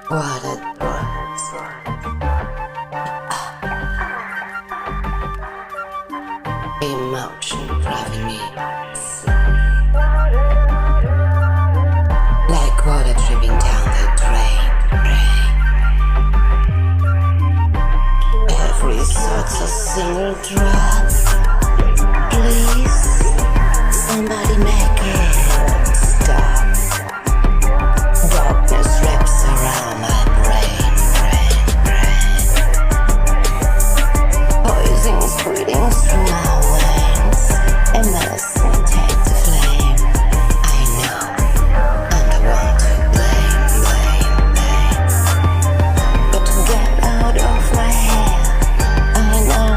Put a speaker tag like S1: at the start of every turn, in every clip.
S1: What a DrOpS. Emotion driving me like water dripping down the drain. Every thought's a single drop. Please, somebody make it stop. Darkness wraps around my brain. Poison spreading through my veins. Immersing take the flame. I know I'm the one to blame. But to get out of my head, I know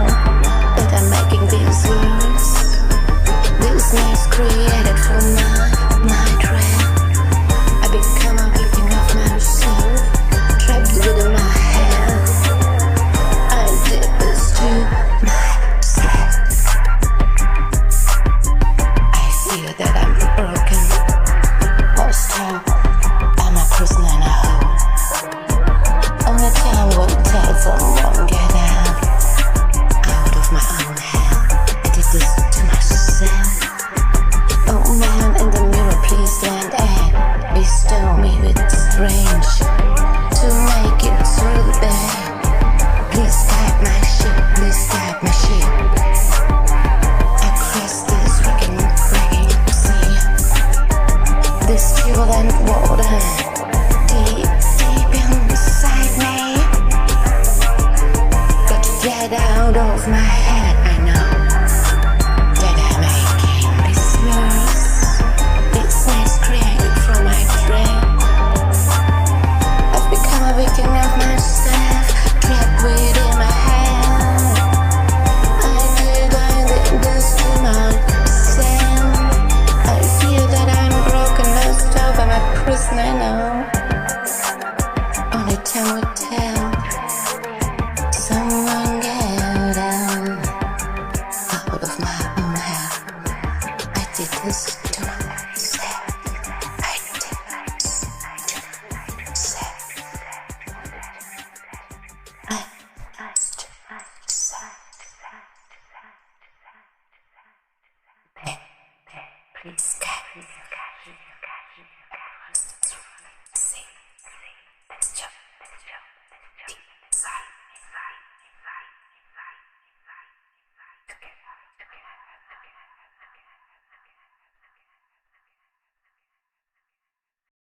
S1: that I'm making these words. This mess created for my dread. I become a victim of myself, trapped within my head. I did this to myself. I feel that I'm broken. Most time, I'm a prisoner in a hole. Only time will tell someone get out of my own hell. I did this to myself. Oh man in the mirror, please stand and bestow me with strange to make it through the day. Please guide my ship, please guide my ship across this wrecking sea. This fuel and water deep inside me. Got to get out of my head. I know that I'm making this worse. This mess created from my brain. I've become a victim of myself, trapped within my head. I did this to myself. I feel that I'm broken, messed up, I'm a prisoner now. Only time will